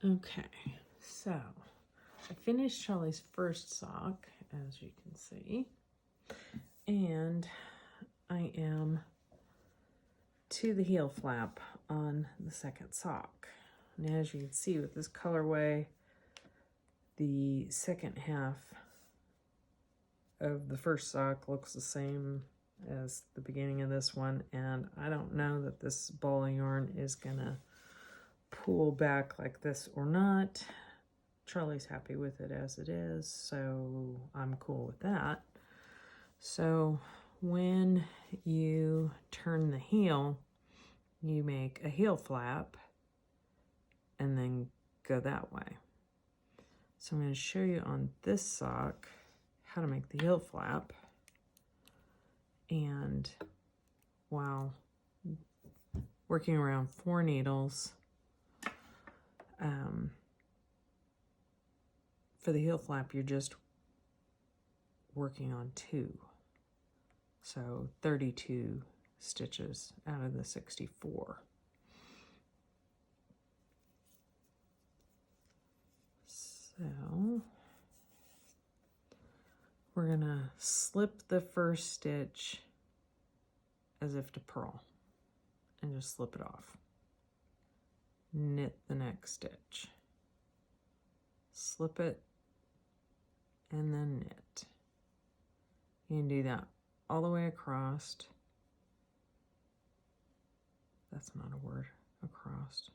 Okay, so I finished Charlie's first sock, as you can see, and I am to the heel flap on the second sock. And as you can see with this colorway, the second half of the first sock looks the same as the beginning of this one, and I don't know that this ball of yarn is gonna pull back like this or not. Charlie's happy with it as it is, so I'm cool with that. So when you turn the heel, you make a heel flap and then go that way. So I'm going to show you on this sock how to make the heel flap. And while working around 4 needles, for the heel flap, you're just working on 2. So 32 stitches out of the 64. So we're gonna slip the first stitch as if to purl and just slip it off. Knit the next stitch. Slip it and then knit. You can do that all the way across. That's not a word. Across.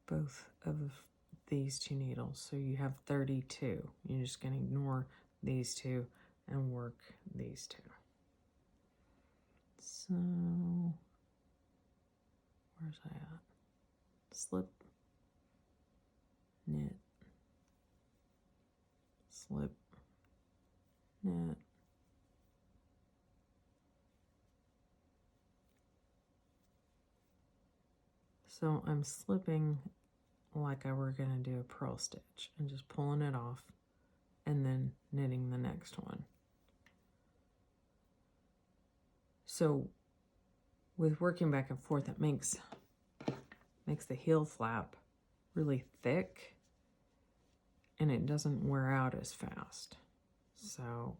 Both of these 2 needles. So you have 32. You're just going to ignore these 2 and work these 2. So, where's I at? Slip, knit, slip, knit. So I'm slipping like I were going to do a purl stitch and just pulling it off and then knitting the next one. So with working back and forth, it makes the heel flap really thick and it doesn't wear out as fast. So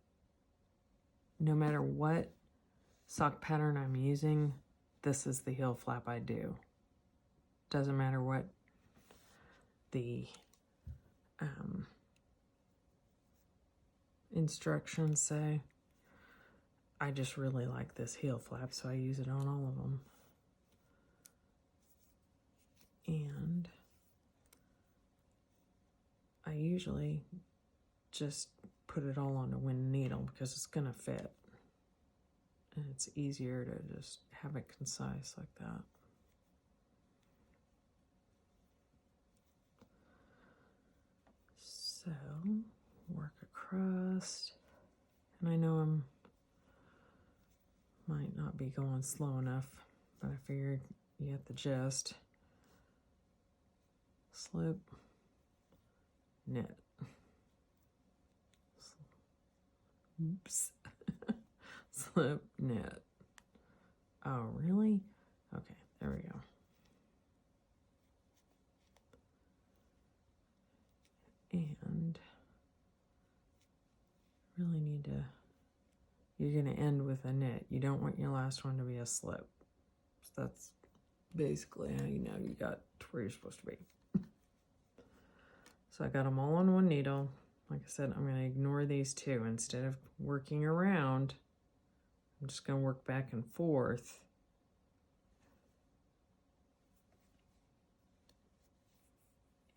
no matter what sock pattern I'm using, this is the heel flap I do. Doesn't matter what the instructions say. I just really like this heel flap, so I use it on all of them. And I usually just put it all on a wing needle because it's gonna fit. And it's easier to just have it concise like that. So, work across. And I know might not be going slow enough, but I figured you get the gist. Slip, knit. Oops. Slip, knit. Oh, really? Okay, there we go. And really need to, you're going to end with a knit. You don't want your last one to be a slip. So that's basically how you know you got to where you're supposed to be. So I got them all on one needle. Like I said, I'm going to ignore these 2. Instead of working around, I'm just going to work back and forth.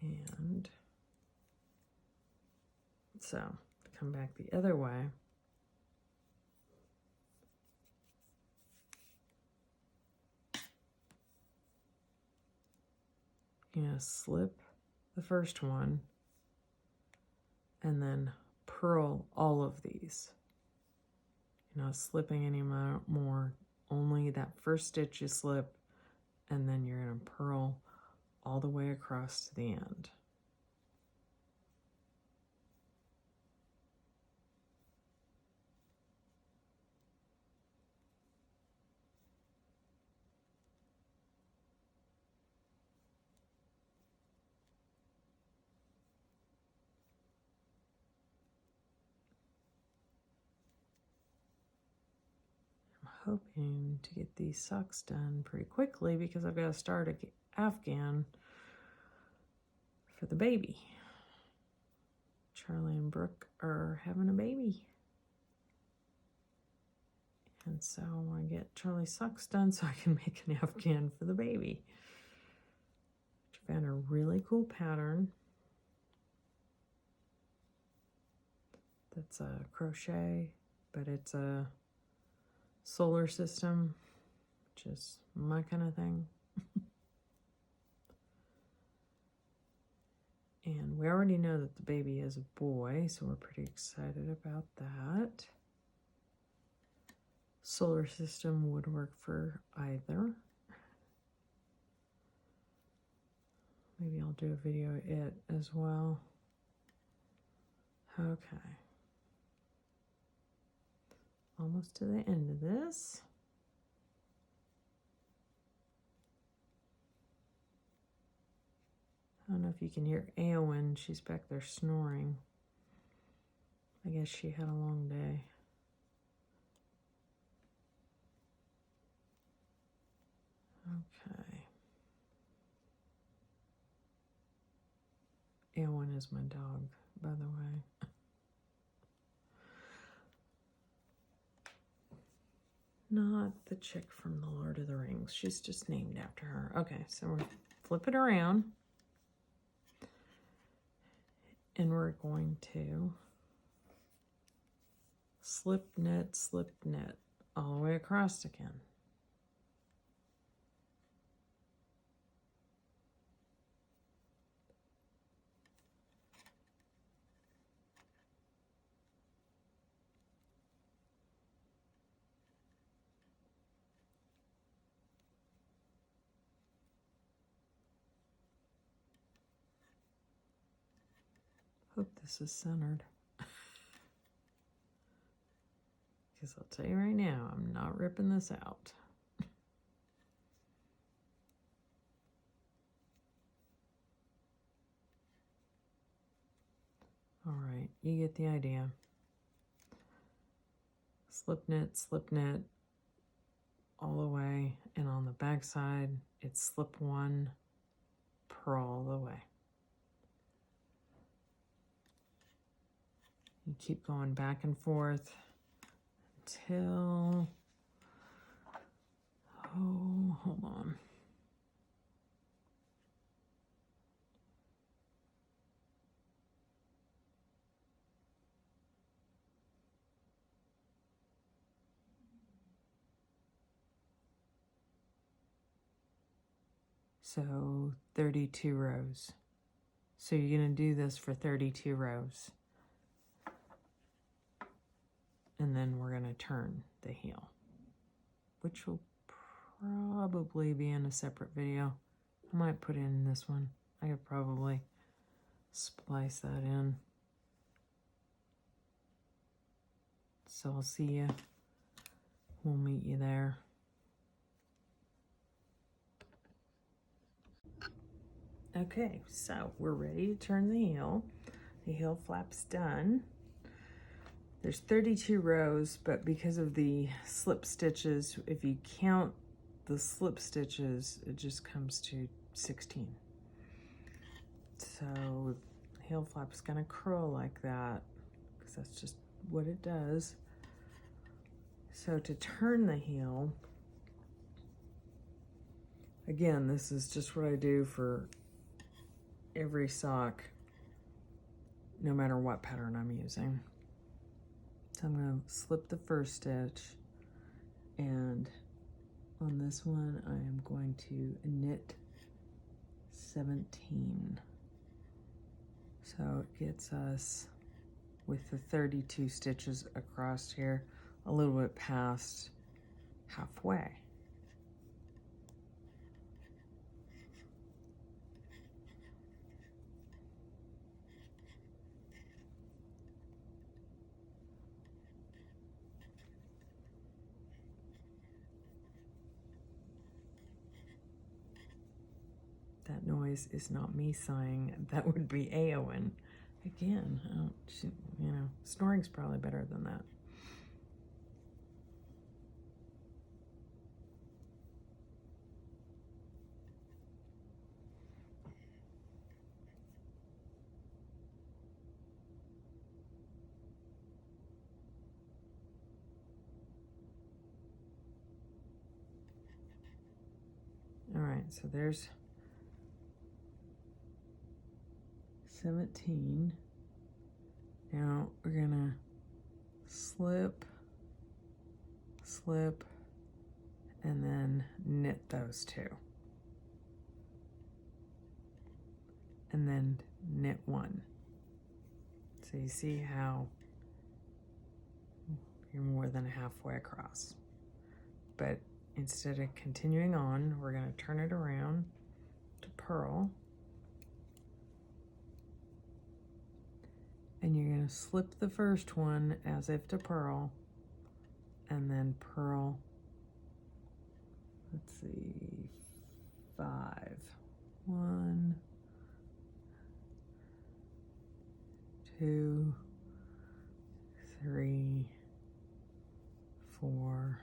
And so come back the other way. You're going to slip the first one and then purl all of these. You're not slipping any more, only that first stitch you slip, and then you're going to purl all the way across to the end. hoping to get these socks done pretty quickly because I've got to start an Afghan for the baby. Charlie and Brooke are having a baby. And so I want to get Charlie's socks done so I can make an Afghan for the baby. I found a really cool pattern. That's a crochet, but it's a solar system, which is my kind of thing. And we already know that the baby is a boy, so we're pretty excited about that. Solar system would work for either. Maybe I'll do a video of it as well. Okay. Almost to the end of this. I don't know if you can hear Eowyn. She's back there snoring. I guess she had a long day. Okay. Eowyn is my dog, by the way. Not the chick from the Lord of the Rings. She's just named after her. Okay, so we're flip it around. And we're going to slip knit all the way across again. Hope this is centered. Because I'll tell you right now, I'm not ripping this out. All right, you get the idea. Slip knit all the way, and on the back side, it's slip one, purl the way. You keep going back and forth until, oh, hold on. So 32 rows. So you're going to do this for 32 rows. And then we're going to turn the heel, which will probably be in a separate video. I might put it in this one. I could probably splice that in. So I'll see you. We'll meet you there. Okay, so we're ready to turn the heel. The heel flap's done. There's 32 rows, but because of the slip stitches, if you count the slip stitches, it just comes to 16. So the heel flap's gonna curl like that, because that's just what it does. So to turn the heel, again, this is just what I do for every sock, no matter what pattern I'm using. So I'm going to slip the first stitch, and on this one I am going to knit 17. So it gets us, with the 32 stitches across here, a little bit past halfway. That noise is not me sighing. That would be Eowyn. Again, snoring's probably better than that. right, so there's 17. Now we're gonna slip, slip, and then knit those two. And then knit one. So you see how you're more than halfway across. But instead of continuing on, we're going to turn it around to purl. And you're going to slip the first one as if to purl, and then purl, let's see, 5. 1, 2, 3, 4,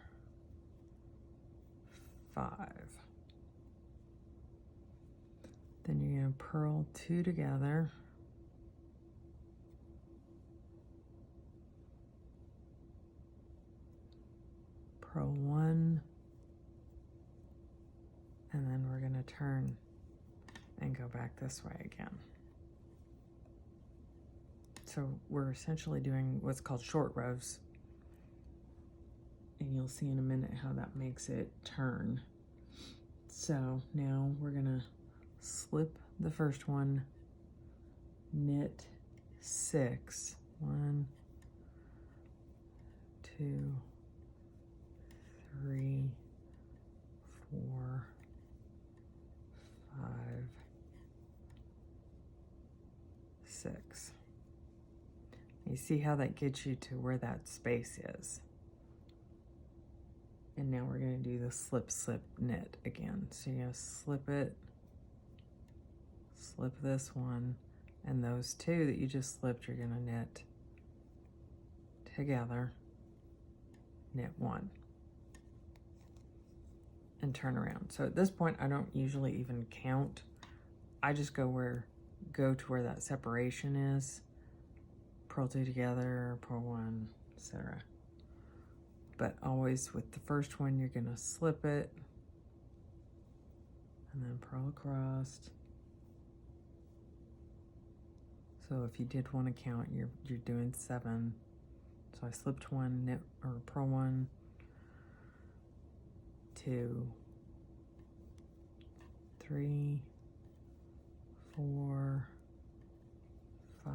5. Then you're going to purl 2 together. Purl 1, and then we're going to turn and go back this way again. So we're essentially doing what's called short rows, and you'll see in a minute how that makes it turn. So now we're going to slip the first one, knit 6, 1, 2, 3, 4, 5, 6. You see how that gets you to where that space is. And now we're going to do the slip, slip, knit again. So you're going to slip it, slip this one, and those 2 that you just slipped, you're going to knit together, knit 1. And turn around. So at this point, I don't usually even count. I just go to where that separation is. Purl 2 together, purl 1, etc. But always with the first one, you're gonna slip it and then purl across. So if you did want to count, you're doing 7. So I slipped 1, knit or purl 1, 2, 3, 4, 5,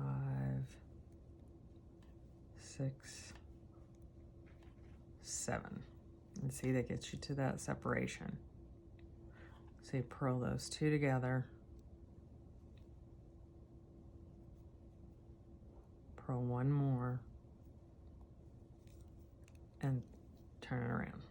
6, 7. And see, that gets you to that separation. So you purl those 2 together, purl 1 more, and turn it around.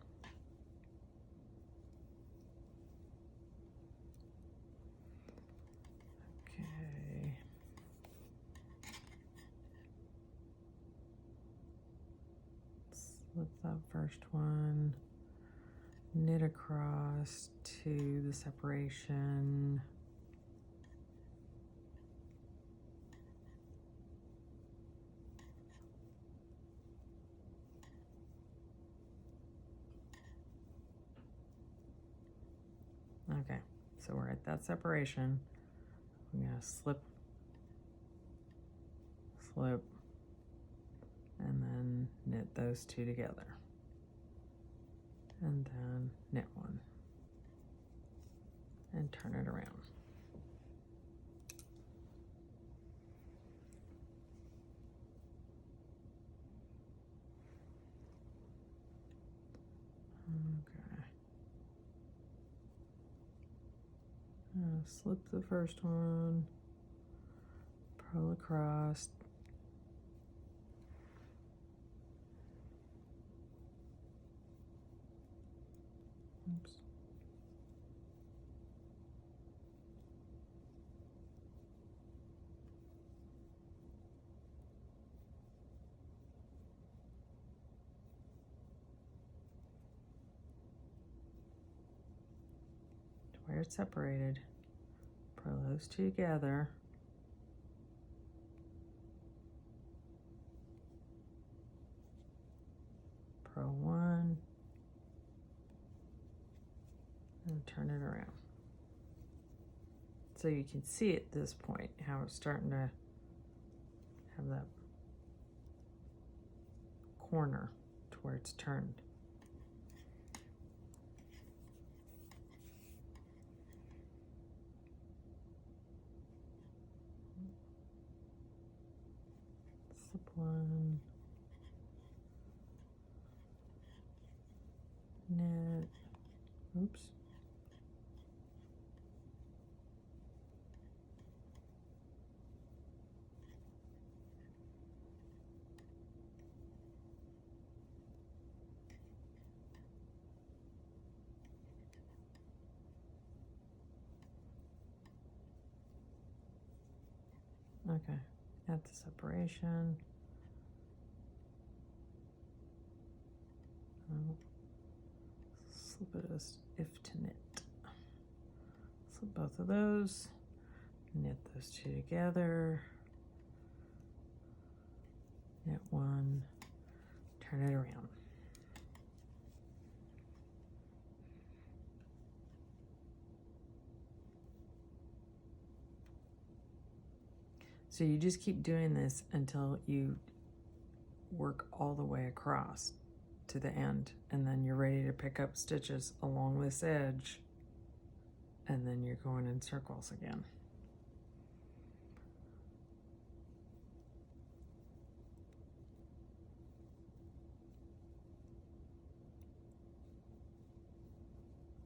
Slip that first one, knit across to the separation, okay, so we're at that separation. I'm gonna slip, slip, and then knit those 2 together, and then knit 1 and turn it around. Okay, slip the first one, purl across, oops. Where it's separated, purl those 2 together, purl 1, and turn it around. So you can see at this point how it's starting to have that corner to where it's turned. Slip one, knit, oops. Okay, at the separation. Slip it as if to knit. Slip both of those, knit those two together, knit one, turn it around. So you just keep doing this until you work all the way across to the end, and then you're ready to pick up stitches along this edge, and then you're going in circles again.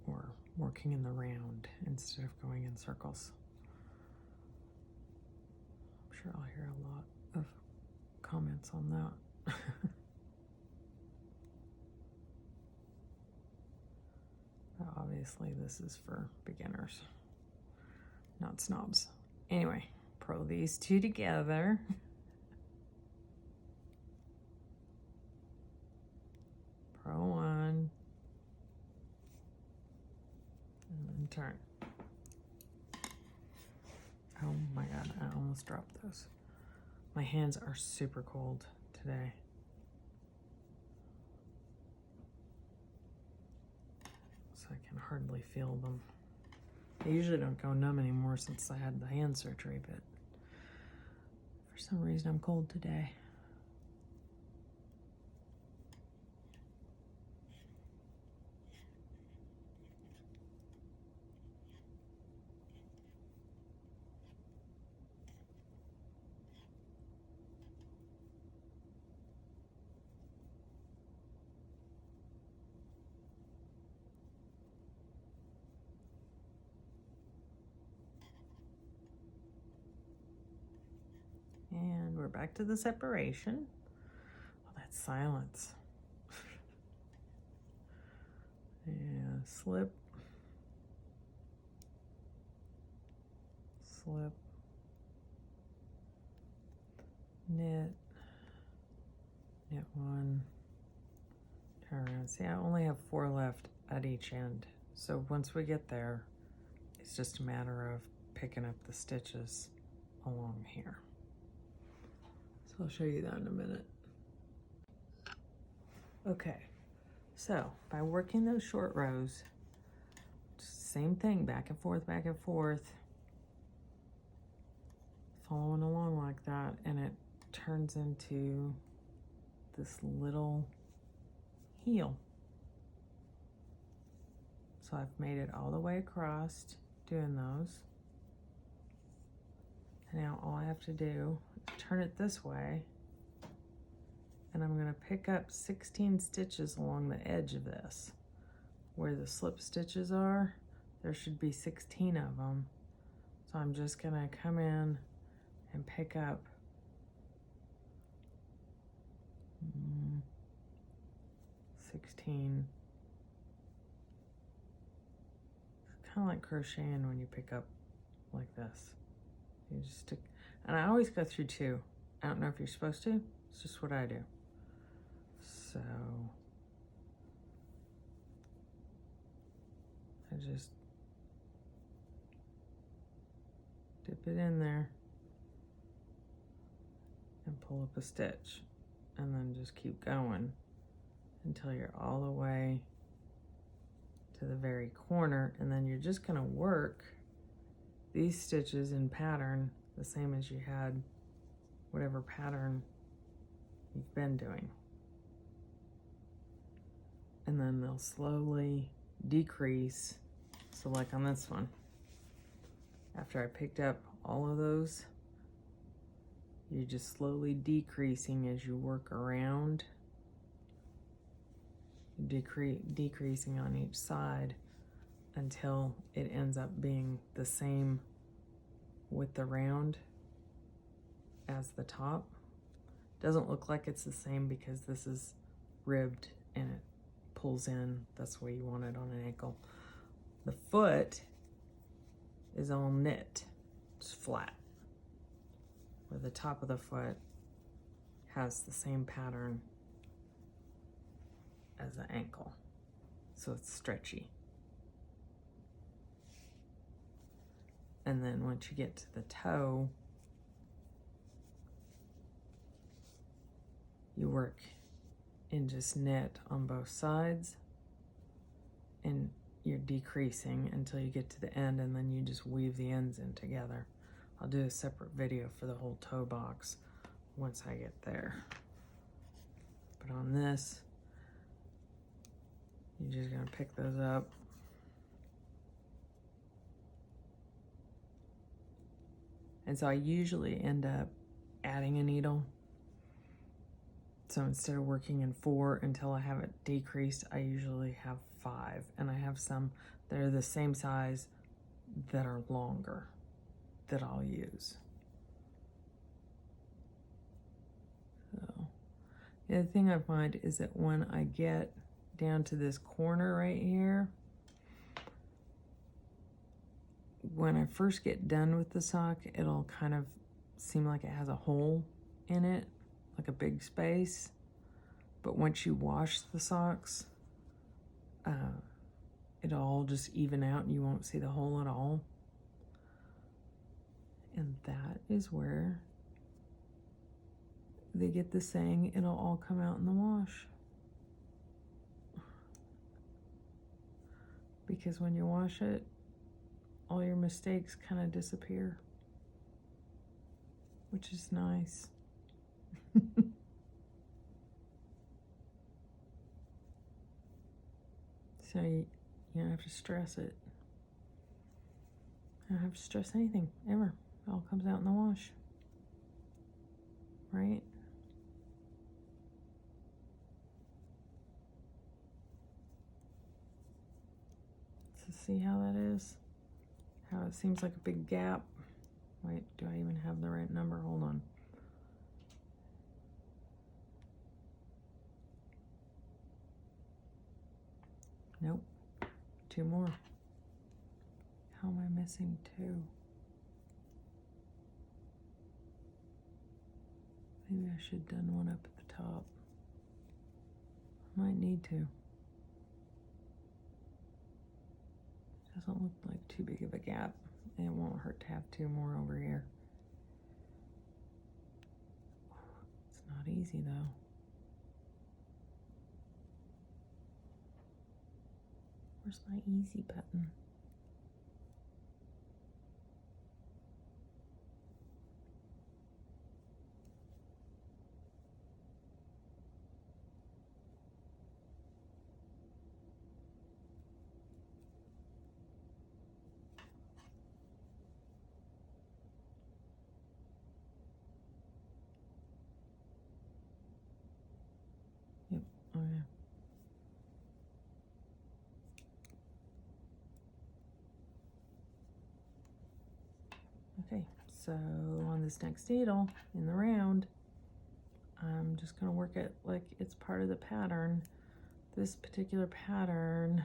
Or working in the round instead of going in circles. I'm sure I'll hear a lot of comments on that. Obviously, this is for beginners, not snobs. Anyway, purl these two together. Purl one. And then turn. Oh my God, I almost dropped those. My hands are super cold today. So I can hardly feel them. They usually don't go numb anymore since I had the hand surgery, but for some reason I'm cold today. And we're back to the separation. Oh, that's silence. Yeah, slip, slip, knit, knit one, turn around. See, I only have 4 left at each end. So once we get there, it's just a matter of picking up the stitches along here. So I'll show you that in a minute. Okay, so by working those short rows, same thing, back and forth, following along like that, and it turns into this little heel. So I've made it all the way across doing those. And now all I have to do is turn it this way, and I'm going to pick up 16 stitches along the edge of this. Where the slip stitches are, there should be 16 of them. So I'm just going to come in and pick up 16. It's kind of like crocheting when you pick up like this. You just stick, and I always go through 2. I don't know if you're supposed to, it's just what I do. So I just dip it in there and pull up a stitch, and then just keep going until you're all the way to the very corner, and then you're just going to work these stitches in pattern the same as you had whatever pattern you've been doing. And then they'll slowly decrease. So like on this one, after I picked up all of those, you're just slowly decreasing as you work around, decreasing on each side until it ends up being the same with the round as the top. Doesn't look like it's the same because this is ribbed and it pulls in. That's the way you want it on an ankle. The foot is all knit, it's flat, where the top of the foot has the same pattern as the ankle, so it's stretchy. And then once you get to the toe, you work in just knit on both sides, and you're decreasing until you get to the end, and then you just weave the ends in together. I'll do a separate video for the whole toe box once I get there. But on this, you're just gonna pick those up. And so I usually end up adding a needle. So instead of working in 4 until I have it decreased, I usually have 5. And I have some that are the same size that are longer that I'll use. So the other thing I find is that when I get down to this corner right here, when I first get done with the sock, it'll kind of seem like it has a hole in it, like a big space. But once you wash the socks, it'll all just even out and you won't see the hole at all. And that is where they get the saying, it'll all come out in the wash. Because when you wash it, all your mistakes kind of disappear, which is nice. So you don't have to stress it. I don't have to stress anything, ever. It all comes out in the wash, right? So see how that is? How it seems like a big gap. Wait, do I even have the right number? Hold on. Nope. 2 more. How am I missing 2? Maybe I should have done one up at the top. Might need to. Doesn't look like too big of a gap. And it won't hurt to have 2 more over here. It's not easy though. Where's my easy button? Yep, oh yeah. Okay, so on this next needle in the round, I'm just going to work it like it's part of the pattern. This particular pattern,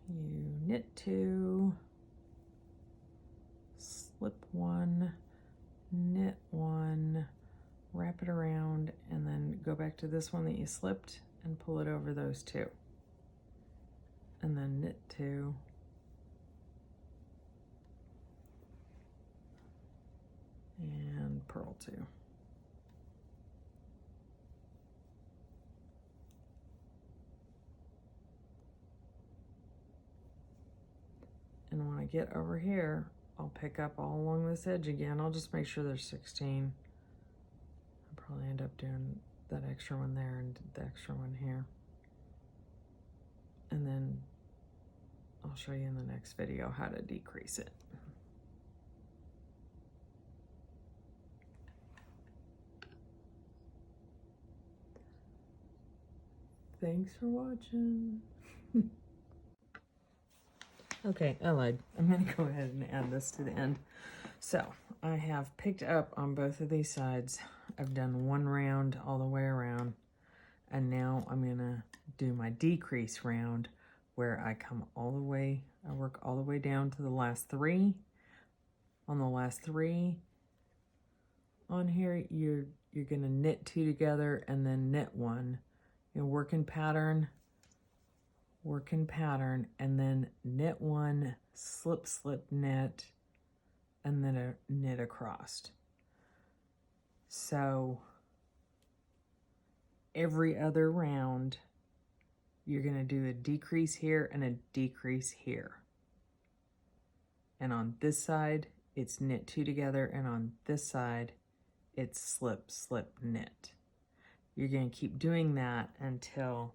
you knit 2, slip 1, knit 1, wrap it around, and then go back to this one that you slipped and pull it over those 2. And then knit 2. And purl 2. And when I get over here, I'll pick up all along this edge again. I'll just make sure there's 16. I'll probably end up doing that extra one there and the extra one here. And then I'll show you in the next video how to decrease it. Thanks for watching. Okay, I lied. I'm going to go ahead and add this to the end. So I have picked up on both of these sides. I've done one round all the way around. And now I'm going to do my decrease round where I come all the way, I work all the way down to the last 3. On the last 3 on here, you're going to knit 2 together and then knit 1. You know, work in pattern, and then knit 1, slip, slip, knit, and then a knit across. So every other round, you're going to do a decrease here and a decrease here. And on this side, it's knit 2 together, and on this side, it's slip, slip, knit. You're going to keep doing that until,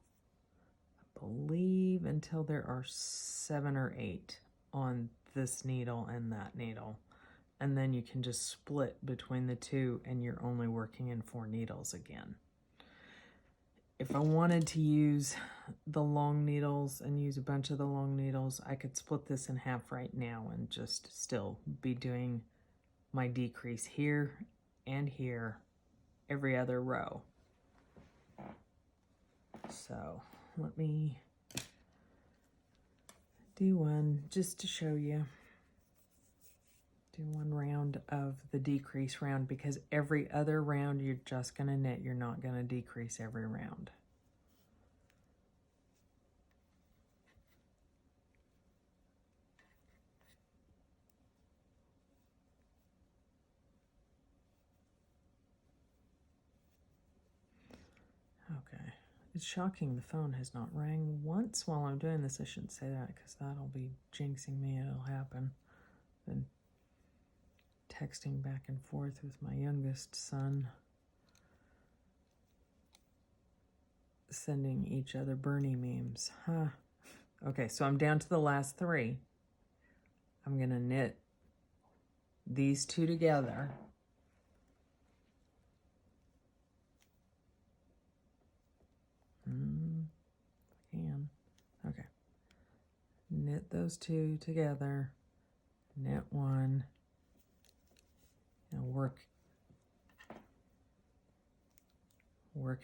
I believe, until there are 7 or 8 on this needle and that needle. And then you can just split between the 2 and you're only working in 4 needles again. If I wanted to use the long needles and use a bunch of the long needles, I could split this in half right now and just still be doing my decrease here and here every other row. So let me do one just to show you. Do one round of the decrease round, because every other round you're just going to knit. You're not going to decrease every round. Okay. It's shocking the phone has not rang once while I'm doing this. I shouldn't say that because that'll be jinxing me. It'll happen. Been texting back and forth with my youngest son, sending each other Bernie memes. Huh. Okay, so I'm down to the last 3. I'm going to knit these 2 together. Okay. Knit those 2 together, knit 1, and work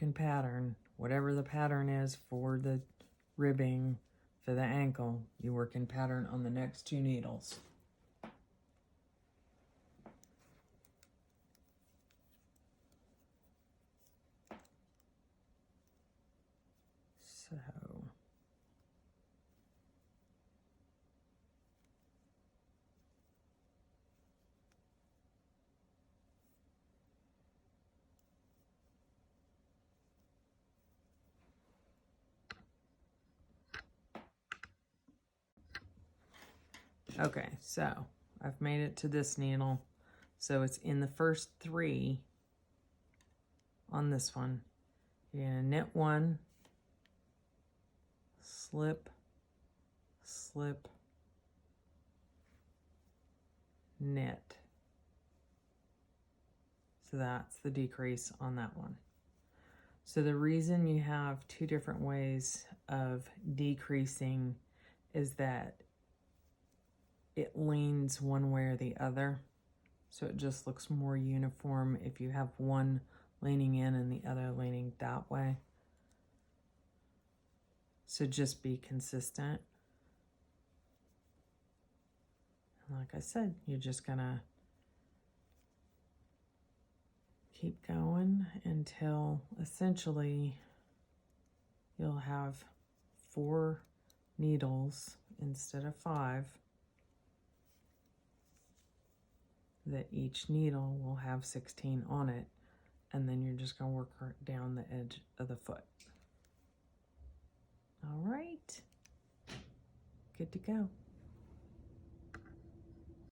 in pattern. Whatever the pattern is for the ribbing for the ankle, you work in pattern on the next 2 needles. So okay, so I've made it to this needle. So it's in the first 3 on this one. You're going to knit 1, slip, slip, knit. So that's the decrease on that one. So the reason you have 2 different ways of decreasing is that it leans one way or the other. So it just looks more uniform if you have one leaning in and the other leaning that way. So just be consistent. And like I said, you're just gonna keep going until essentially you'll have 4 needles instead of 5, that each needle will have 16 on it, and then you're just going to work down the edge of the foot. All right, good to go.